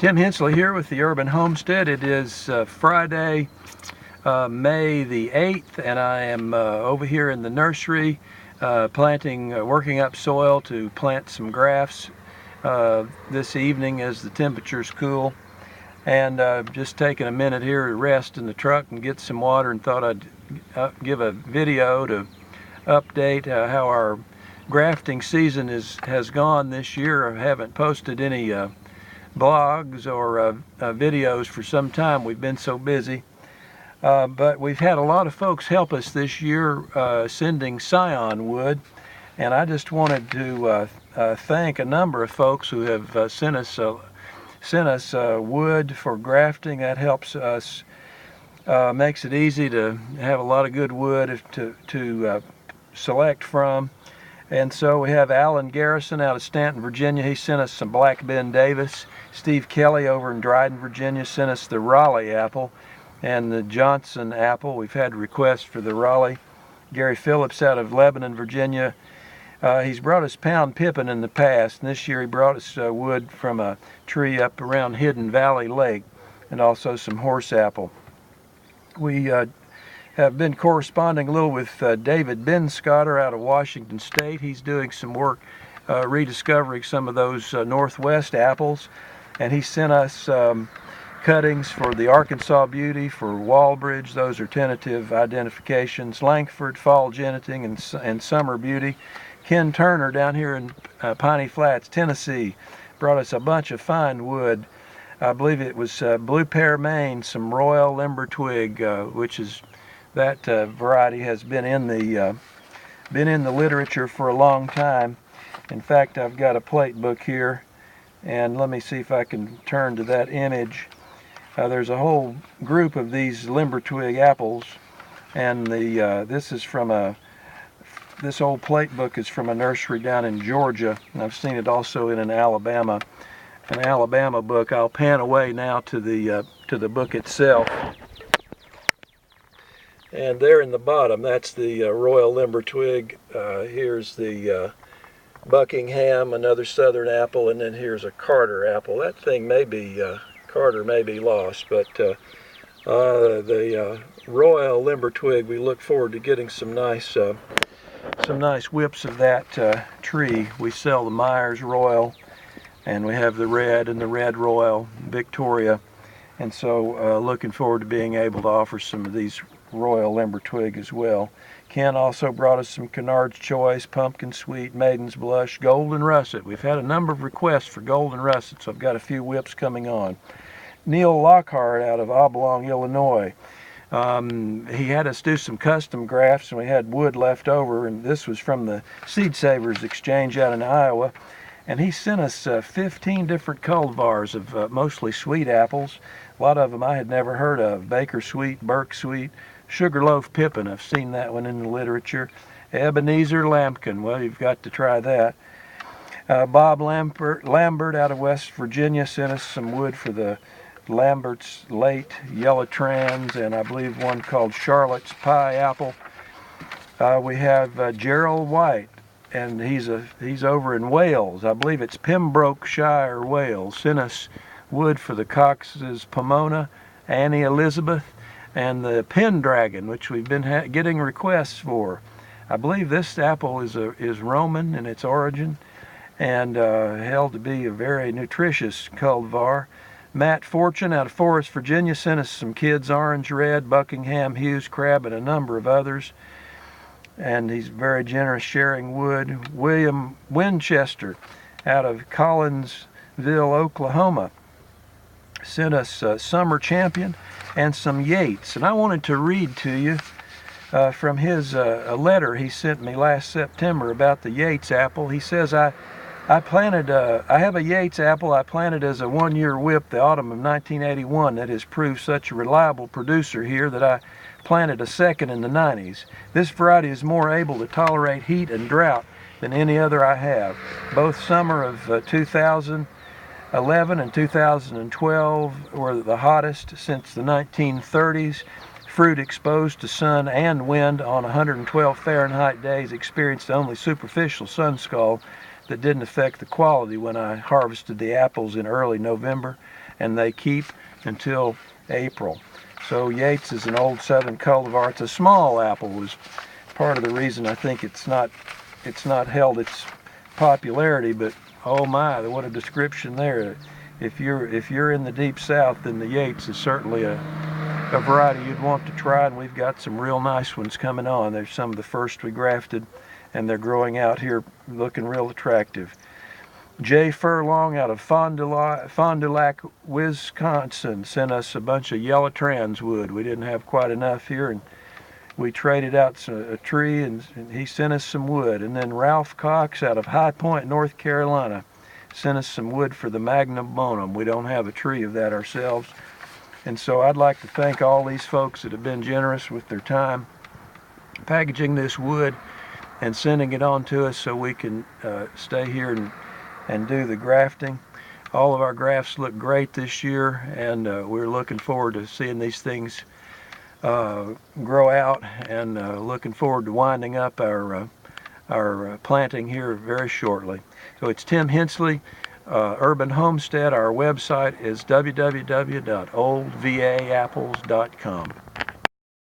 Tim Hensley here with the Urban Homestead. It is Friday, May the 8th, and I am over here in the nursery working up soil to plant some grafts this evening as the temperature's cool. And just taking a minute here to rest in the truck and get some water, and thought I'd give a video to update how our grafting season has gone this year. I haven't posted any blogs or videos for some time. We've been so busy, but we've had a lot of folks help us this year sending scion wood, and I just wanted to thank a number of folks who have sent us wood for grafting. That helps us, makes it easy to have a lot of good wood to select from. And so we have Alan Garrison out of Stanton, Virginia. He sent us some Black Ben Davis. Steve Kelly over in Dryden, Virginia sent us the Raleigh apple and the Johnson apple. We've had requests for the Raleigh. Gary Phillips out of Lebanon, Virginia. He's brought us pound pippin in the past, and this year he brought us wood from a tree up around Hidden Valley Lake, and also some horse apple. We have been corresponding a little with David Benscotter out of Washington State. He's doing some work rediscovering some of those Northwest apples, and he sent us cuttings for the Arkansas Beauty, for Walbridge. Those are tentative identifications. Langford, Fall Geneting, and Summer Beauty. Ken Turner down here in Piney Flats, Tennessee, brought us a bunch of fine wood. I believe it was Blue Pear, Maine, some Royal Limber Twig, which is that variety has been in the literature for a long time. In fact, I've got a plate book here, and let me see if I can turn to that image. There's a whole group of these limber twig apples, and this old plate book is from a nursery down in Georgia, and I've seen it also in an Alabama book. I'll pan away now to the book itself. And there in the bottom, that's the Royal Limber Twig. Here's the Buckingham, another southern apple, and then here's a Carter apple. That thing may be, Carter may be lost, but the Royal Limber Twig, we look forward to getting some nice whips of that tree. We sell the Myers Royal, and we have the red and the Red Royal Victoria, and so looking forward to being able to offer some of these Royal Limber Twig as well. Ken also brought us some Kennard's Choice, Pumpkin Sweet, Maiden's Blush, Golden Russet. We've had a number of requests for Golden Russet, so I've got a few whips coming on. Neil Lockhart out of Oblong, Illinois. He had us do some custom grafts, and we had wood left over, and this was from the Seed Savers Exchange out in Iowa. And he sent us 15 different cultivars of mostly sweet apples. A lot of them I had never heard of. Baker Sweet, Burke Sweet, Sugarloaf Pippin. I've seen that one in the literature. Ebenezer Lambkin. Well, you've got to try that. Bob Lambert out of West Virginia sent us some wood for the Lambert's Late Yellow Trans, and I believe one called Charlotte's Pie Apple. We have Gerald White, and he's over in Wales. I believe it's Pembrokeshire, Wales. Sent us wood for the Cox's Pomona, Annie Elizabeth, and the Pendragon, which we've been getting requests for. I believe this apple is Roman in its origin, and held to be a very nutritious cultivar. Matt Fortune out of Forest, Virginia sent us some Kids Orange Red, Buckingham, Hughes Crab, and a number of others. And he's very generous sharing wood. William Winchester out of Collinsville, Oklahoma sent us Summer Champion and some Yates. And I wanted to read to you from his a letter he sent me last September about the Yates apple. He says, I have a Yates apple I planted as a one-year whip the autumn of 1981 that has proved such a reliable producer here that I planted a second in the 90s. This variety is more able to tolerate heat and drought than any other I have. Both summer of 2011 and 2012 were the hottest since the 1930s. Fruit exposed to sun and wind on 112 Fahrenheit days experienced only superficial sun scald that didn't affect the quality when I harvested the apples in early November. and they keep until April. So Yates is an old southern cultivar. It's a small apple, was part of the reason I think it's not held its popularity, but oh my, what a description there. If you're in the deep south, then the Yates is certainly a variety you'd want to try, and we've got some real nice ones coming on. They're some of the first we grafted, and they're growing out here looking real attractive. Jay Furlong out of Fond du Lac, Wisconsin sent us a bunch of yellow trans wood. We didn't have quite enough here, and we traded out a tree, and he sent us some wood. And then Ralph Cox out of High Point, North Carolina, sent us some wood for the Magnum Bonum. We don't have a tree of that ourselves. And so I'd like to thank all these folks that have been generous with their time packaging this wood and sending it on to us so we can stay here and do the grafting. All of our grafts look great this year, and we're looking forward to seeing these things grow out, and looking forward to winding up our planting here very shortly. So it's Tim Hensley, Urban Homestead. Our website is www.oldvaapples.com.